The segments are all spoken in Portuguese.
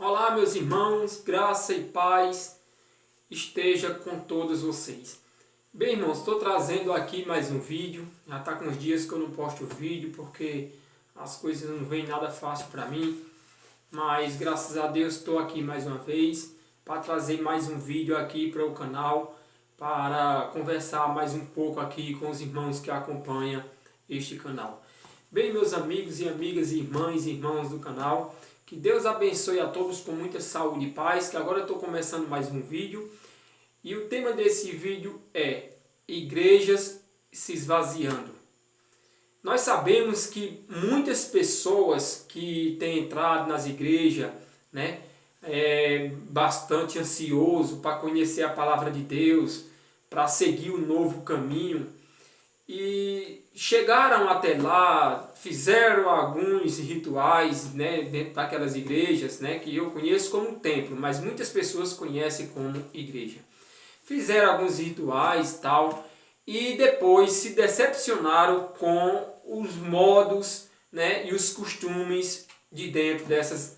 Olá, meus irmãos, graça e paz esteja com todos vocês. Bem, irmãos, estou trazendo aqui mais um vídeo. Já está com uns dias que eu não posto vídeo porque as coisas não vêm nada fácil para mim. Mas graças a Deus estou aqui mais uma vez para trazer mais um vídeo aqui para o canal, para conversar mais um pouco aqui com os irmãos que acompanham este canal. Bem, meus amigos e amigas, irmãs e irmãos do canal, que Deus abençoe a todos com muita saúde e paz, que agora eu estou começando mais um vídeo. E o tema desse vídeo é igrejas se esvaziando. Nós sabemos que muitas pessoas que têm entrado nas igrejas, né, bastante ansioso para conhecer a palavra de Deus, para seguir o novo caminho, e chegaram até lá, fizeram alguns rituais, né, dentro daquelas igrejas, né, que eu conheço como templo, mas muitas pessoas conhecem como igreja. Fizeram alguns rituais tal, e depois se decepcionaram com os modos, né, e os costumes de dentro dessas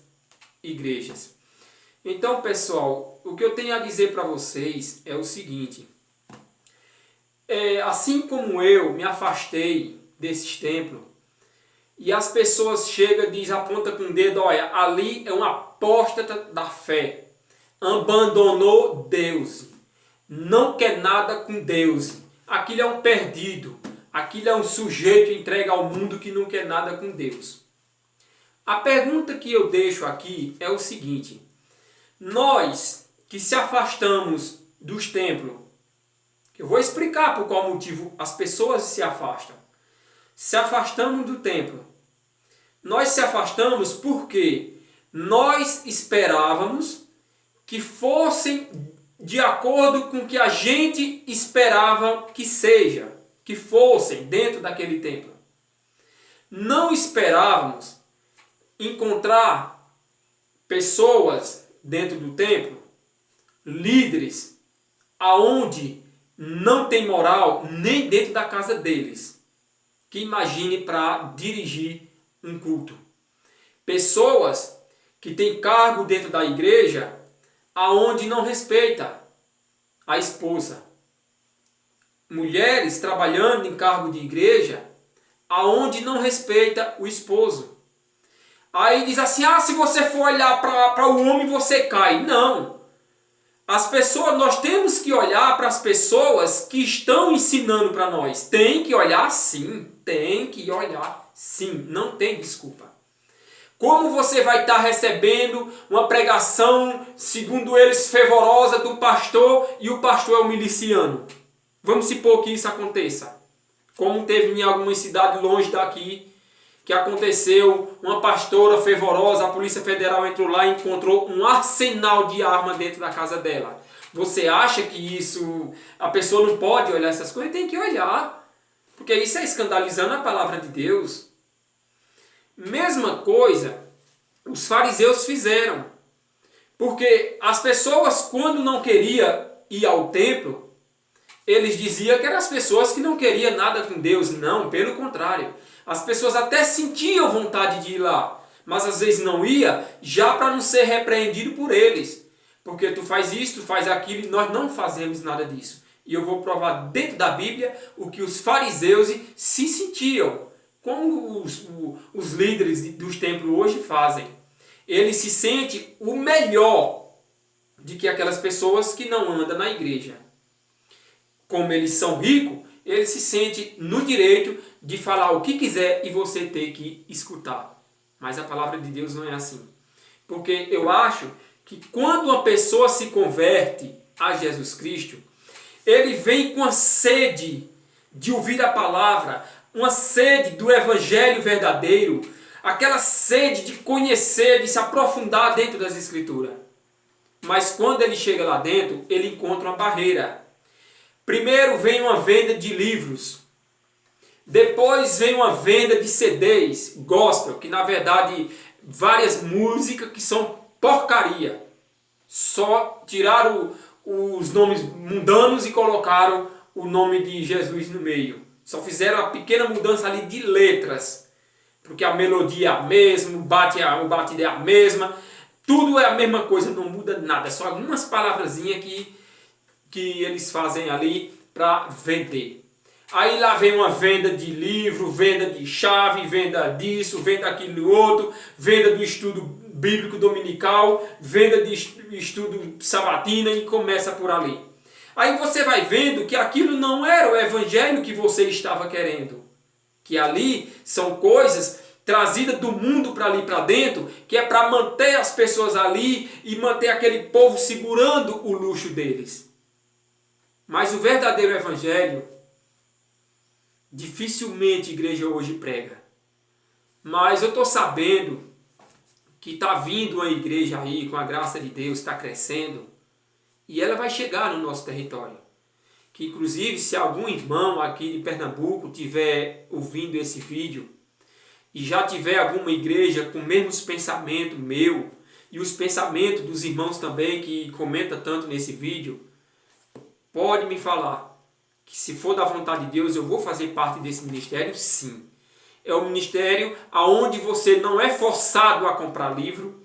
igrejas. Então, pessoal, o que eu tenho a dizer para vocês é o seguinte: assim como eu me afastei desses templos, e as pessoas chegam e dizem, aponta com o dedo, olha, ali é um apóstata da fé, abandonou Deus, não quer nada com Deus, aquilo é um perdido, aquilo é um sujeito entregue ao mundo que não quer nada com Deus. A pergunta que eu deixo aqui é o seguinte: nós que se afastamos dos templos, eu vou explicar por qual motivo as pessoas se afastam. Se afastamos do templo. Nós se afastamos porque nós esperávamos que fossem de acordo com o que a gente esperava que seja, que fossem dentro daquele templo. Não esperávamos encontrar pessoas dentro do templo, líderes, aonde não tem moral nem dentro da casa deles, que imagine para dirigir um culto. Pessoas que têm cargo dentro da igreja, aonde não respeita a esposa. Mulheres trabalhando em cargo de igreja, aonde não respeita o esposo. Aí diz assim, se você for olhar para o homem você cai. Não. As pessoas, nós temos que olhar para as pessoas que estão ensinando para nós. Tem que olhar sim, não tem desculpa. Como você vai estar recebendo uma pregação, segundo eles, fervorosa do pastor e o pastor é um miliciano? Vamos supor que isso aconteça. Como teve em algumas cidades longe daqui, que aconteceu, uma pastora fervorosa, a Polícia Federal entrou lá e encontrou um arsenal de arma dentro da casa dela. Você acha que isso, a pessoa não pode olhar essas coisas? Tem que olhar, porque isso é escandalizando a palavra de Deus. Mesma coisa os fariseus fizeram, porque as pessoas, quando não queriam ir ao templo, eles diziam que eram as pessoas que não queriam nada com Deus. Não, pelo contrário. As pessoas até sentiam vontade de ir lá, mas às vezes não ia, já para não ser repreendido por eles. Porque tu faz isso, tu faz aquilo, e nós não fazemos nada disso. E eu vou provar dentro da Bíblia o que os fariseus se sentiam, como os líderes dos templos hoje fazem. Eles se sentem o melhor de que aquelas pessoas que não andam na igreja. Como eles são ricos, eles se sentem no direito de falar o que quiser e você ter que escutar. Mas a palavra de Deus não é assim. Porque eu acho que quando uma pessoa se converte a Jesus Cristo, ele vem com a sede de ouvir a palavra, uma sede do evangelho verdadeiro, aquela sede de conhecer, de se aprofundar dentro das Escrituras. Mas quando ele chega lá dentro, ele encontra uma barreira. Primeiro vem uma venda de livros. Depois vem uma venda de CDs, gospel, que na verdade várias músicas que são porcaria. Só tiraram os nomes mundanos e colocaram o nome de Jesus no meio. Só fizeram a pequena mudança ali de letras. Porque a melodia é a mesma, o bate é a mesma. Tudo é a mesma coisa, não muda nada. É só algumas palavrazinhas que eles fazem ali para vender. Aí lá vem uma venda de livro, venda de chave, venda disso, venda daquilo outro, venda do estudo bíblico dominical, venda de estudo sabatina e começa por ali. Aí você vai vendo que aquilo não era o evangelho que você estava querendo. Que ali são coisas trazidas do mundo para ali para dentro, que é para manter as pessoas ali e manter aquele povo segurando o luxo deles. Mas o verdadeiro evangelho, dificilmente a igreja hoje prega. Mas eu estou sabendo que está vindo uma igreja aí, com a graça de Deus, está crescendo. E ela vai chegar no nosso território. Que inclusive se algum irmão aqui de Pernambuco estiver ouvindo esse vídeo e já tiver alguma igreja com os mesmos pensamentos meu e os pensamentos dos irmãos também que comentam tanto nesse vídeo, pode me falar que se for da vontade de Deus eu vou fazer parte desse ministério, sim. É um ministério onde você não é forçado a comprar livro,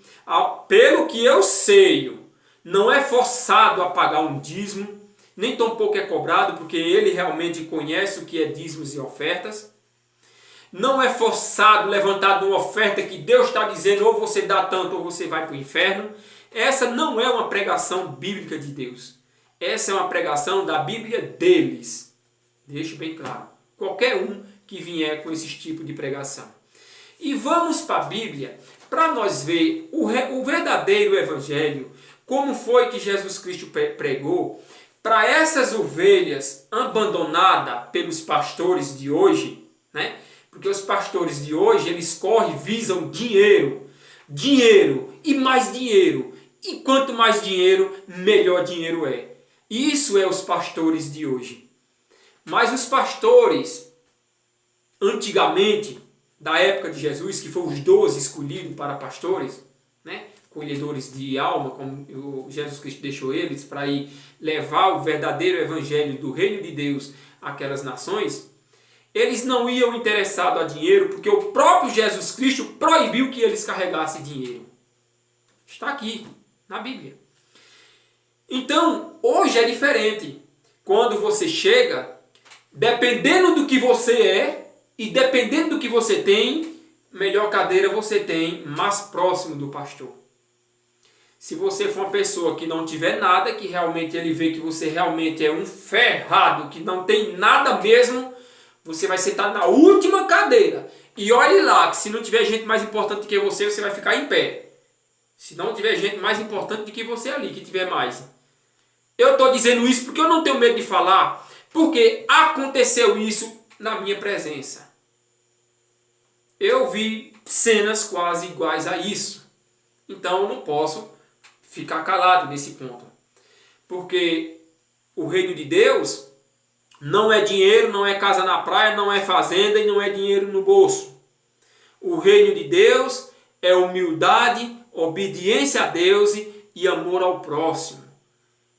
pelo que eu sei, não é forçado a pagar um dízimo, nem tampouco é cobrado, porque ele realmente conhece o que é dízimos e ofertas. Não é forçado, levantado uma oferta que Deus está dizendo, ou você dá tanto ou você vai para o inferno. Essa não é uma pregação bíblica de Deus. Essa é uma pregação da Bíblia deles. Deixo bem claro. Qualquer um que vier com esse tipo de pregação. E vamos para a Bíblia para nós ver o verdadeiro evangelho, como foi que Jesus Cristo pregou para essas ovelhas abandonadas pelos pastores de hoje, né? Porque os pastores de hoje, eles correm, visam dinheiro, dinheiro e mais dinheiro. E quanto mais dinheiro, melhor dinheiro é. Isso é os pastores de hoje. Mas os pastores, antigamente, da época de Jesus, que foram os 12 escolhidos para pastores, né? Colhedores de alma, como Jesus Cristo deixou eles, para ir levar o verdadeiro evangelho do reino de Deus àquelas nações, eles não iam interessados a dinheiro, porque o próprio Jesus Cristo proibiu que eles carregassem dinheiro. Está aqui, na Bíblia. Então, hoje é diferente. Quando você chega, dependendo do que você é, e dependendo do que você tem, melhor cadeira você tem, mais próximo do pastor. Se você for uma pessoa que não tiver nada, que realmente ele vê que você realmente é um ferrado, que não tem nada mesmo, você vai sentar na última cadeira. E olhe lá, que se não tiver gente mais importante que você, você vai ficar em pé. Se não tiver gente mais importante do que você ali, que tiver mais. Eu estou dizendo isso porque eu não tenho medo de falar, porque aconteceu isso na minha presença. Eu vi cenas quase iguais a isso. Então eu não posso ficar calado nesse ponto. Porque o reino de Deus não é dinheiro, não é casa na praia, não é fazenda e não é dinheiro no bolso. O reino de Deus é humildade, obediência a Deus e amor ao próximo.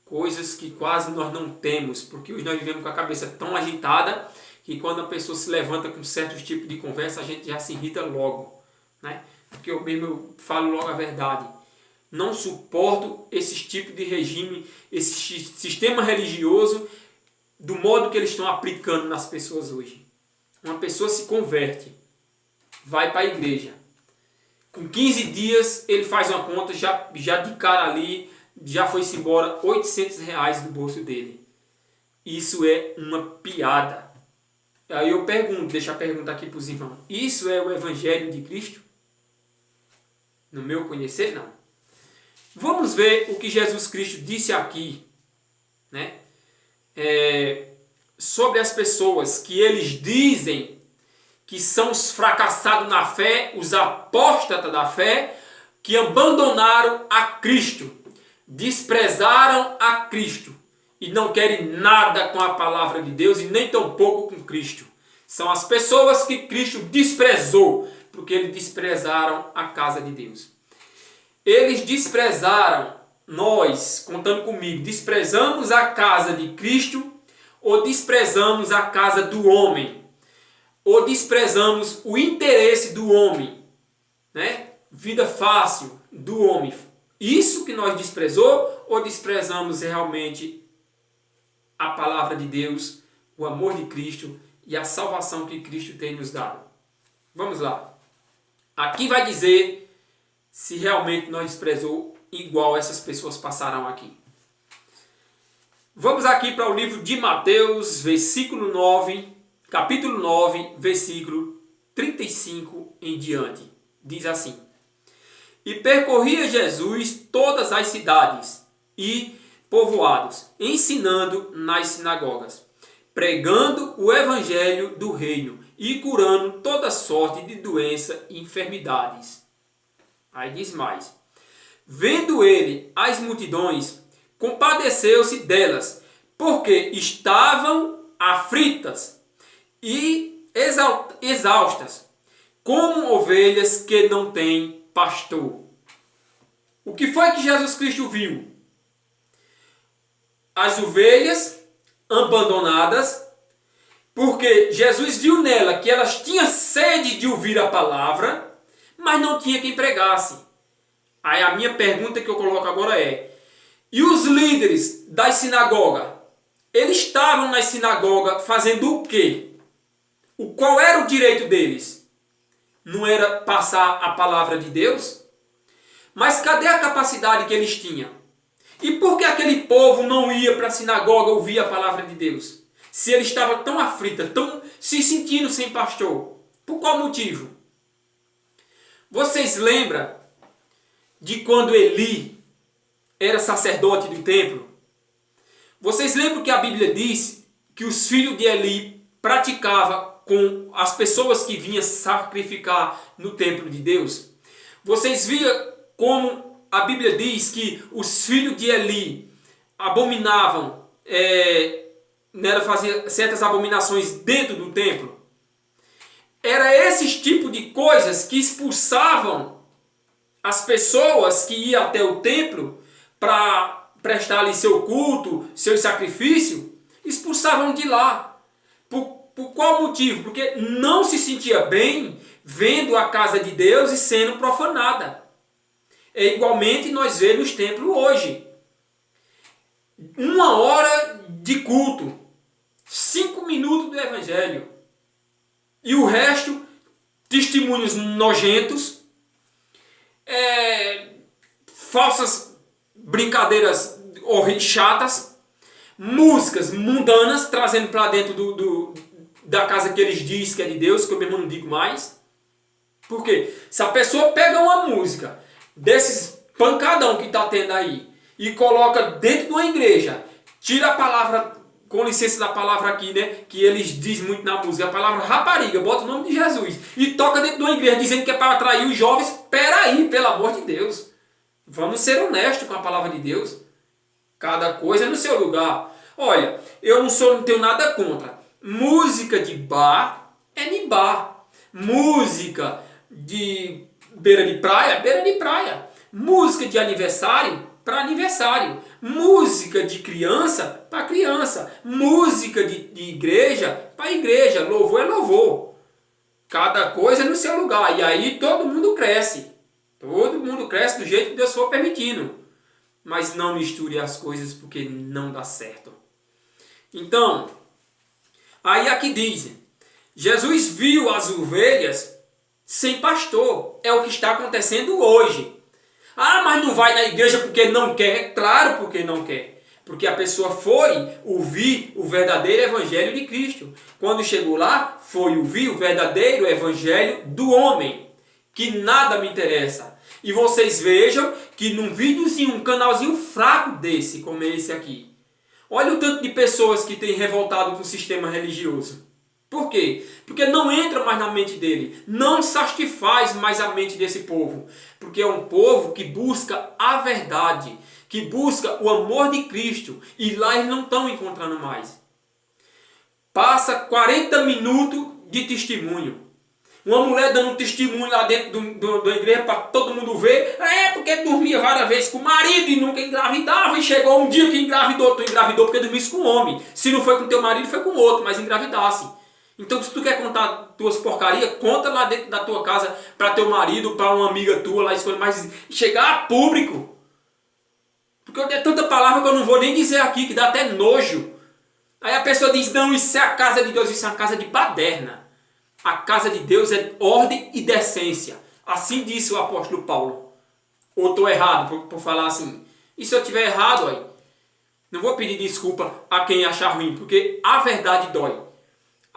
Coisas que quase nós não temos, porque hoje nós vivemos com a cabeça tão agitada que quando a pessoa se levanta com certos tipos de conversa, a gente já se irrita logo, né? Porque eu falo logo a verdade. Não suporto esses tipos de regime, esse sistema religioso, do modo que eles estão aplicando nas pessoas hoje. Uma pessoa se converte, vai para a igreja. Com 15 dias ele faz uma conta, já de cara ali, já foi-se embora R$800 do bolso dele. Isso é uma piada. Aí eu pergunto, deixa a pergunta aqui para os irmãos. Isso é o evangelho de Cristo? No meu conhecer, não. Vamos ver o que Jesus Cristo disse aqui, né? Sobre as pessoas que eles dizem que são os fracassados na fé, os apóstatas da fé, que abandonaram a Cristo, desprezaram a Cristo e não querem nada com a palavra de Deus e nem tampouco com Cristo. São as pessoas que Cristo desprezou, porque eles desprezaram a casa de Deus. Eles desprezaram, nós, contando comigo, desprezamos a casa de Cristo ou desprezamos a casa do homem? Ou desprezamos o interesse do homem, né? Vida fácil do homem, Isso que nós desprezou ou desprezamos realmente a palavra de Deus, o amor de Cristo e a salvação que Cristo tem nos dado? Vamos lá. Aqui vai dizer se realmente nós desprezou igual essas pessoas passaram aqui. Vamos aqui para o livro de Mateus, versículo 9, capítulo 9, versículo 35 em diante. Diz assim: E percorria Jesus todas as cidades e povoados, ensinando nas sinagogas, pregando o evangelho do reino e curando toda sorte de doença e enfermidades. Aí diz mais: Vendo ele as multidões, compadeceu-se delas, porque estavam aflitas e exaustas, como ovelhas que não têm pastor. O que foi que Jesus Cristo viu? As ovelhas abandonadas, porque Jesus viu nela que elas tinham sede de ouvir a palavra, mas não tinha quem pregasse. Aí a minha pergunta que eu coloco agora é: e os líderes das sinagogas? Eles estavam na sinagoga fazendo o quê? Qual era o direito deles? Não era passar a palavra de Deus? Mas cadê a capacidade que eles tinham? E por que aquele povo não ia para a sinagoga ouvir a palavra de Deus? Se ele estava tão aflito, tão se sentindo sem pastor. Por qual motivo? Vocês lembram de quando Eli era sacerdote do templo? Vocês lembram que a Bíblia diz que os filhos de Eli praticavam com as pessoas que vinham sacrificar no templo de Deus? Vocês viam como a Bíblia diz que os filhos de Eli abominavam, faziam certas abominações dentro do templo? Era esses tipos de coisas que expulsavam as pessoas que iam até o templo para prestar ali seu culto, seu sacrifício, expulsavam de lá. Por qual motivo? Porque não se sentia bem vendo a casa de Deus e sendo profanada. É igualmente nós vemos no templo hoje. 1 hora de culto, 5 minutos do evangelho. E o resto, testemunhos nojentos, falsas brincadeiras chatas, músicas mundanas, trazendo para dentro da casa que eles dizem que é de Deus, que eu mesmo não digo mais. Por quê? Se a pessoa pega uma música desses pancadão que está tendo aí e coloca dentro de uma igreja, tira a palavra, com licença da palavra aqui, né, que eles dizem muito na música, a palavra rapariga, bota o nome de Jesus e toca dentro de uma igreja dizendo que é para atrair os jovens. Peraí, pelo amor de Deus, vamos ser honestos com a palavra de Deus. Cada coisa é no seu lugar. Olha, eu não tenho nada contra. Música de bar é de bar. Música de beira de praia. Música de aniversário, para aniversário. Música de criança, para criança. Música de igreja, para igreja. Louvor é louvor. Cada coisa é no seu lugar. E aí todo mundo cresce. Todo mundo cresce do jeito que Deus for permitindo. Mas não misture as coisas porque não dá certo. Então, aí aqui dizem, Jesus viu as ovelhas sem pastor. É o que está acontecendo hoje. Ah, mas não vai na igreja porque não quer. Claro, porque não quer. Porque a pessoa foi ouvir o verdadeiro evangelho de Cristo. Quando chegou lá, foi ouvir o verdadeiro evangelho do homem. Que nada me interessa. E vocês vejam que num videozinho, um canalzinho fraco desse, como é esse aqui, olha o tanto de pessoas que têm revoltado com o sistema religioso. Por quê? Porque não entra mais na mente dele. Não satisfaz mais a mente desse povo. Porque é um povo que busca a verdade, que busca o amor de Cristo. E lá eles não estão encontrando mais. Passa 40 minutos de testemunho. Uma mulher dando um testemunho lá dentro da igreja para todo mundo ver. Porque dormia várias vezes com o marido e nunca engravidava. E chegou um dia que engravidou. Tu engravidou porque dormisse com um homem. Se não foi com teu marido, foi com outro, mas engravidasse. Então, se tu quer contar tuas porcarias, conta lá dentro da tua casa para teu marido, para uma amiga tua lá, mas chegar a público. Porque eu tenho tanta palavra que eu não vou nem dizer aqui, que dá até nojo. Aí a pessoa diz, não, isso é a casa de Deus, isso é uma casa de baderna. A casa de Deus é ordem e decência. Assim disse o apóstolo Paulo. Ou estou errado por falar assim? E se eu estiver errado, aí, não vou pedir desculpa a quem achar ruim, porque a verdade dói.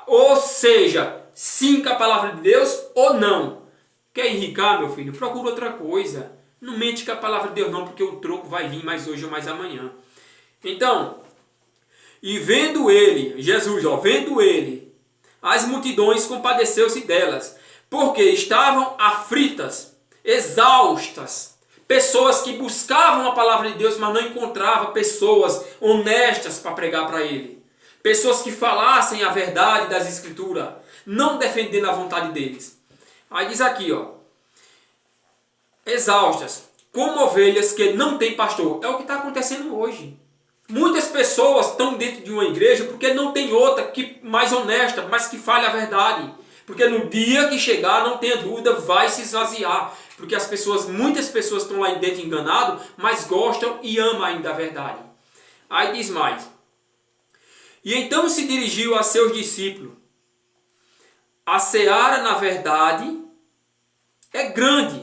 Ou seja, sim com a palavra de Deus ou não. Quer enricar, meu filho? Procura outra coisa. Não mente com a palavra de Deus não, porque o troco vai vir mais hoje ou mais amanhã. Então, e vendo ele, Jesus, vendo ele, as multidões compadeceu-se delas, porque estavam aflitas, exaustas. Pessoas que buscavam a palavra de Deus, mas não encontravam pessoas honestas para pregar para ele. Pessoas que falassem a verdade das Escrituras, não defendendo a vontade deles. Aí diz aqui, exaustas, como ovelhas que não têm pastor. É o que está acontecendo hoje. Muitas pessoas estão dentro de uma igreja porque não tem outra que mais honesta, mas que fale a verdade. Porque no dia que chegar, não tenha dúvida, vai se esvaziar. Porque muitas pessoas estão lá dentro enganadas, mas gostam e amam ainda a verdade. Aí diz mais. E então se dirigiu a seus discípulos. A seara, na verdade, é grande,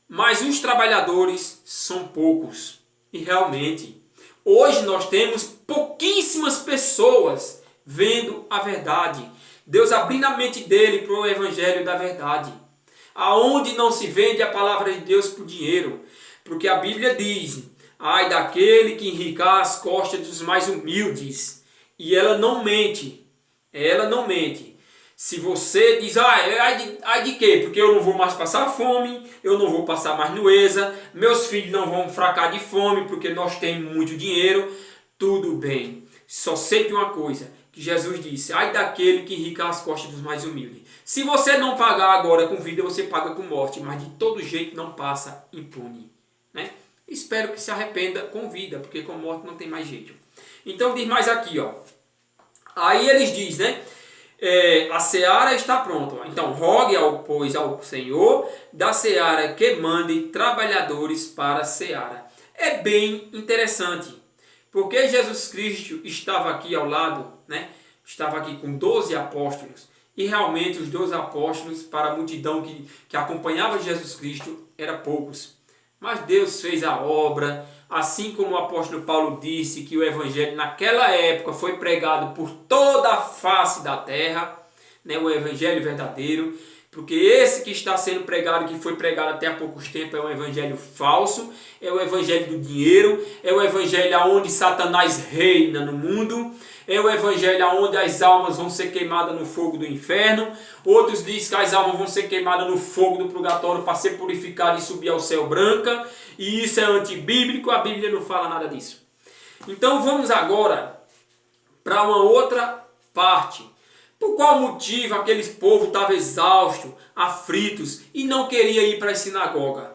mas os trabalhadores são poucos. E realmente, hoje nós temos pouquíssimas pessoas vendo a verdade. Deus abrindo a mente dele para o evangelho da verdade. Aonde não se vende a palavra de Deus por dinheiro. Porque a Bíblia diz, ai daquele que enricar as costas dos mais humildes. E ela não mente. Ela não mente. Se você diz, ai de quê? Porque eu não vou mais passar fome, eu não vou passar mais nueza, meus filhos não vão fracar de fome porque nós temos muito dinheiro. Tudo bem. Só sei de uma coisa, que Jesus disse, ai daquele que enrica as costas dos mais humildes. Se você não pagar agora com vida, você paga com morte, mas de todo jeito não passa impune. Né? Espero que se arrependa com vida, porque com morte não tem mais jeito. Então diz mais aqui, aí eles dizem, né? A seara está pronta. Então rogue pois ao Senhor da seara que mande trabalhadores para a seara. É bem interessante, porque Jesus Cristo estava aqui ao lado, né? Estava aqui com 12 apóstolos, e realmente os 12 apóstolos para a multidão que acompanhava Jesus Cristo eram poucos. Mas Deus fez a obra, assim como o apóstolo Paulo disse que o evangelho naquela época foi pregado por toda a face da terra, né, o evangelho verdadeiro, porque esse que está sendo pregado, que foi pregado até há poucos tempos, é um evangelho falso, é o evangelho do dinheiro, é o evangelho onde Satanás reina no mundo, é o evangelho onde as almas vão ser queimadas no fogo do inferno. Outros dizem que as almas vão ser queimadas no fogo do purgatório para ser purificada e subir ao céu branca. E isso é antibíblico, a Bíblia não fala nada disso. Então vamos agora para uma outra parte. Por qual motivo aqueles povos estavam exaustos, aflitos e não queriam ir para a sinagoga?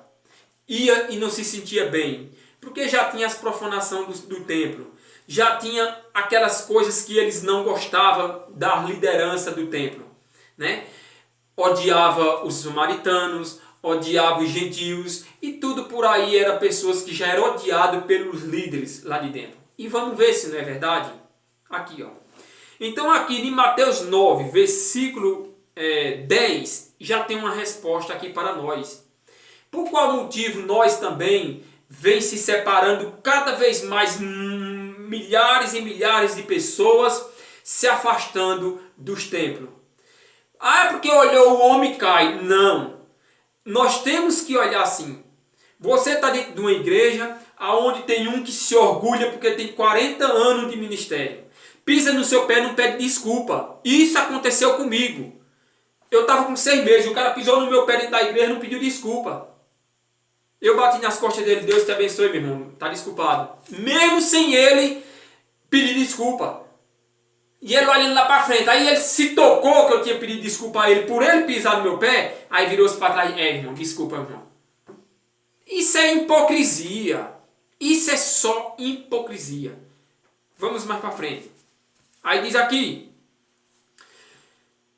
Ia e não se sentia bem, porque já tinha as profanações do templo. Já tinha aquelas coisas que eles não gostavam da liderança do templo, né? Odiava os samaritanos, odiava os gentios e tudo por aí era pessoas que já eram odiadas pelos líderes lá de dentro. E vamos ver se não é verdade? Aqui, Então aqui em Mateus 9, versículo 10, já tem uma resposta aqui para nós. Por qual motivo nós também vem se separando cada vez mais milhares e milhares de pessoas se afastando dos templos? É porque olhou o homem cai. Não. Nós temos que olhar assim. Você está dentro de uma igreja onde tem um que se orgulha porque tem 40 anos de ministério. Pisa no seu pé e não pede desculpa. Isso aconteceu comigo. Eu estava com 6 meses, o cara pisou no meu pé dentro da igreja e não pediu desculpa. Eu bati nas costas dele, Deus te abençoe, meu irmão, está desculpado. Mesmo sem ele pedir desculpa. E ele olhando lá para frente, aí ele se tocou que eu tinha pedido desculpa a ele por ele pisar no meu pé, aí virou-se para trás, irmão, desculpa, irmão. Isso é hipocrisia. Isso é só hipocrisia. Vamos mais para frente. Aí diz aqui,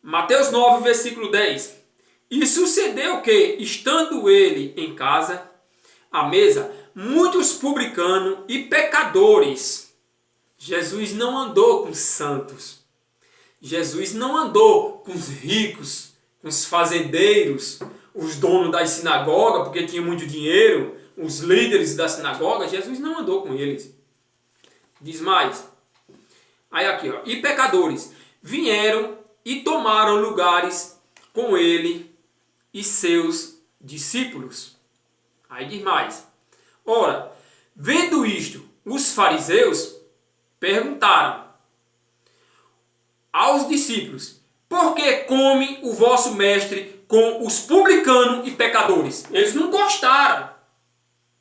Mateus 9, versículo 10. E sucedeu que, estando ele em casa, à mesa muitos publicanos e pecadores. Jesus não andou com santos. Jesus não andou com os ricos, com os fazendeiros, os donos das sinagogas, porque tinha muito dinheiro, os líderes da sinagoga. Jesus não andou com eles. Diz mais. Aí aqui, ó. E pecadores vieram e tomaram lugares com ele e seus discípulos. Aí diz mais. Ora, vendo isto, os fariseus perguntaram aos discípulos: por que come o vosso mestre com os publicanos e pecadores? Eles não gostaram.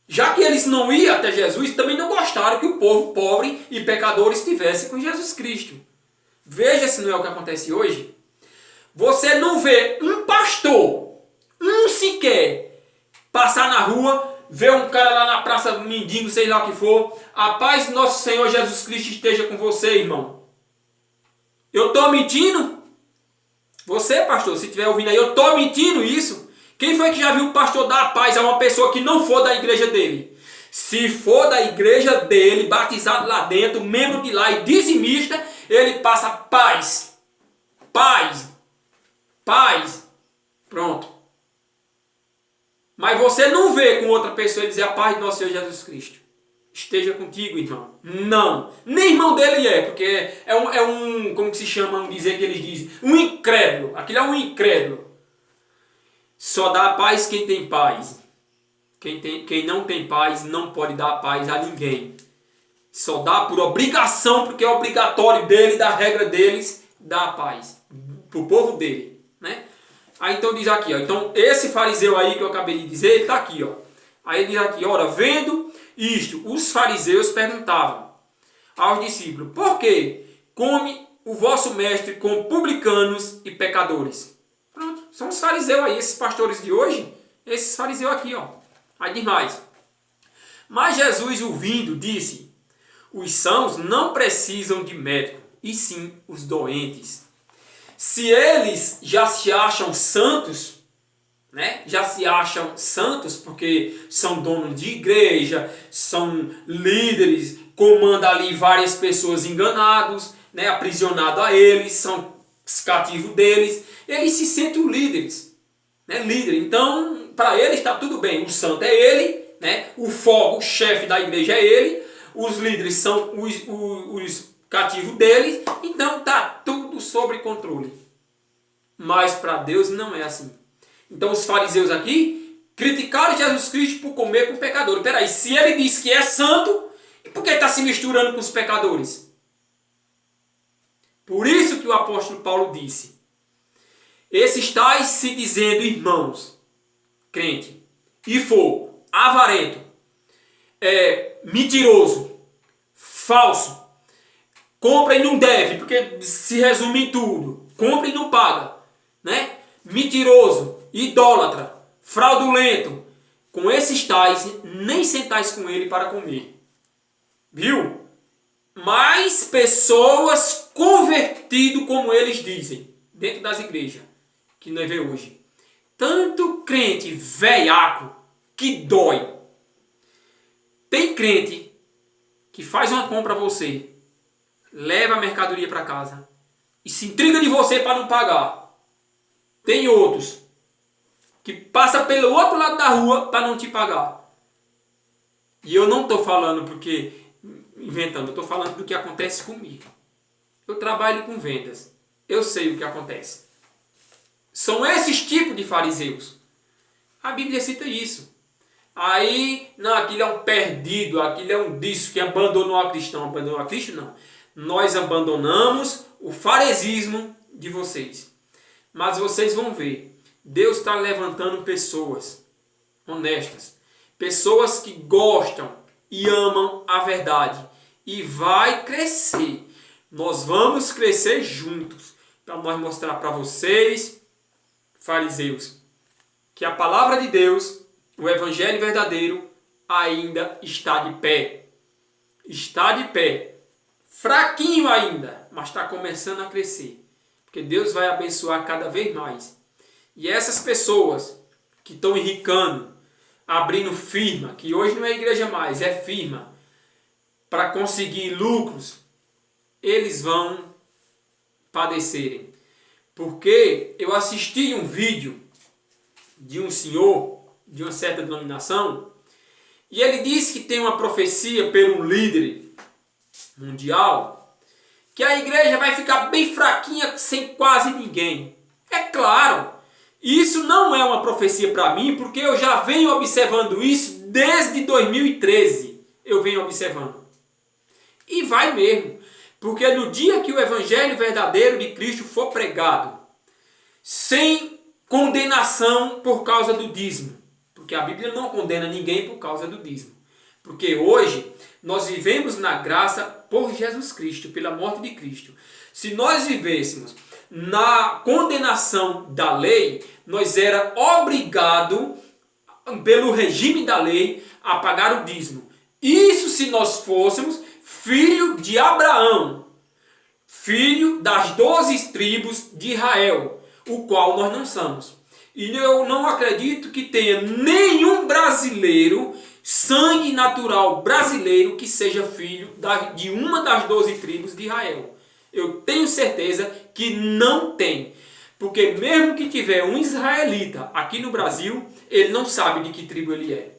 Já que eles não iam até Jesus, também não gostaram que o povo pobre e pecador estivesse com Jesus Cristo. Veja se não é o que acontece hoje. Você não vê um pastor, um sequer, passar na rua, ver um cara lá na praça, mendigo, sei lá o que for. A paz do nosso Senhor Jesus Cristo esteja com você, irmão. Eu estou mentindo? Você, pastor, se estiver ouvindo aí, eu estou mentindo isso? Quem foi que já viu o pastor dar a paz a uma pessoa que não for da igreja dele? Se for da igreja dele, batizado lá dentro, membro de lá e dizimista, ele passa paz. Paz. Paz. Pronto. Mas você não vê com outra pessoa dizer a paz do nosso Senhor Jesus Cristo esteja contigo, irmão. Não. Nem irmão dele é, porque é um como que se chama, dizer que eles dizem, um incrédulo. Aquilo é um incrédulo. Só dá a paz quem tem paz. Quem não tem paz não pode dar paz a ninguém. Só dá por obrigação, porque é obrigatório dele, da regra deles, dar a paz para o povo dele, né? Aí então diz aqui, ó, então esse fariseu aí que eu acabei de dizer, ele está aqui, ó. Aí ele diz aqui, ora, vendo isto, os fariseus perguntavam aos discípulos: por que come o vosso mestre com publicanos e pecadores? Pronto, são os fariseus aí, esses pastores de hoje, esses fariseus aqui, ó. Aí diz mais. Mas Jesus, ouvindo, disse: os sãos não precisam de médico, e sim os doentes. Se eles já se acham santos, né? Já se acham santos porque são donos de igreja, são líderes, comandam ali várias pessoas enganados, né? Aprisionados a eles, são cativos deles, eles se sentem líderes, né? Líder. Então, para eles está tudo bem. O santo é ele, né? O fogo, o chefe da igreja é ele, os líderes são os cativos deles, então está tudo sob controle. Mas para Deus não é assim. Então os fariseus aqui criticaram Jesus Cristo por comer com pecadores. Peraí, se ele diz que é santo, e por que está se misturando com os pecadores? Por isso que o apóstolo Paulo disse: esses tais se dizendo irmãos, crente, e for avarento, mentiroso, falso, compra e não deve, porque se resume em tudo, compra e não paga, né? Mentiroso, idólatra, fraudulento, com esses tais, nem sentais com ele para comer. Viu? Mais pessoas convertidas, como eles dizem, dentro das igrejas, que nós vemos hoje. Tanto crente velhaco que dói. Tem crente que faz uma compra a você, leva a mercadoria para casa e se intriga de você para não pagar. Tem outros que passa pelo outro lado da rua para não te pagar. E eu não estou falando porque inventando, eu estou falando do que acontece comigo. Eu trabalho com vendas, eu sei o que acontece. São esses tipos de fariseus. A Bíblia cita isso. Aí, não, aquilo é um perdido, aquilo é um disso que abandonou a cristão. Abandonou a Cristo? Não. Nós abandonamos o farisismo de vocês. Mas vocês vão ver, Deus está levantando pessoas honestas. Pessoas que gostam e amam a verdade. E vai crescer. Nós vamos crescer juntos. Para nós mostrar para vocês, fariseus, que a palavra de Deus, o evangelho verdadeiro, ainda está de pé. Está de pé. Fraquinho ainda, mas está começando a crescer. Porque Deus vai abençoar cada vez mais. E essas pessoas que estão enricando, abrindo firma, que hoje não é igreja mais, é firma, para conseguir lucros, eles vão padecerem. Porque eu assisti um vídeo de um senhor de uma certa denominação e ele disse que tem uma profecia pelo líder mundial que a igreja vai ficar bem fraquinha sem quase ninguém. É claro, isso não é uma profecia para mim, porque eu já venho observando isso desde 2013. Eu venho observando. E vai mesmo. Porque no dia que o evangelho verdadeiro de Cristo for pregado, sem condenação por causa do dízimo, porque a Bíblia não condena ninguém por causa do dízimo, porque hoje nós vivemos na graça por Jesus Cristo, pela morte de Cristo. Se nós vivêssemos na condenação da lei, nós era obrigado pelo regime da lei a pagar o dízimo. Isso se nós fôssemos filho de Abraão, filho das 12 tribos de Israel, o qual nós não somos. E eu não acredito que tenha nenhum brasileiro, sangue natural brasileiro, que seja filho de uma das 12 tribos de Israel. Eu tenho certeza que não tem. Porque mesmo que tiver um israelita aqui no Brasil, ele não sabe de que tribo ele é.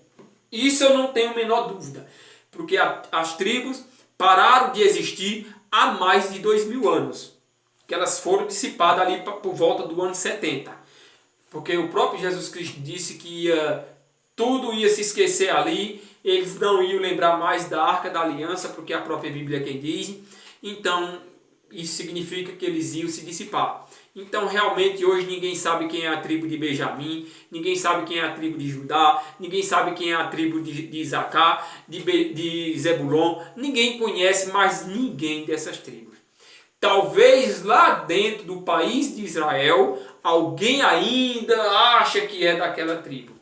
Isso eu não tenho a menor dúvida. Porque as tribos pararam de existir há mais de 2000 anos. Que elas foram dissipadas ali por volta do ano 70. Porque o próprio Jesus Cristo disse que tudo ia se esquecer ali. Eles não iam lembrar mais da Arca da Aliança, porque a própria Bíblia é quem diz. Então, isso significa que eles iam se dissipar. Então, realmente, hoje ninguém sabe quem é a tribo de Benjamim, ninguém sabe quem é a tribo de Judá, ninguém sabe quem é a tribo de Isacar, de Zebulon. Ninguém conhece mais ninguém dessas tribos. Talvez lá dentro do país de Israel, alguém ainda acha que é daquela tribo.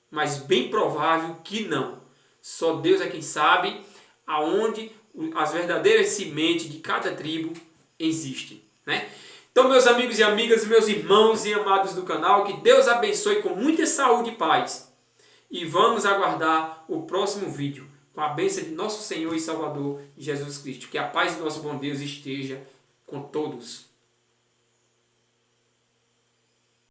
Mas bem provável que não. Só Deus é quem sabe aonde as verdadeiras sementes de cada tribo existem, né? Então, meus amigos e amigas, meus irmãos e amados do canal, que Deus abençoe com muita saúde e paz. E vamos aguardar o próximo vídeo, com a bênção de nosso Senhor e Salvador Jesus Cristo. Que a paz de nosso bom Deus esteja com todos.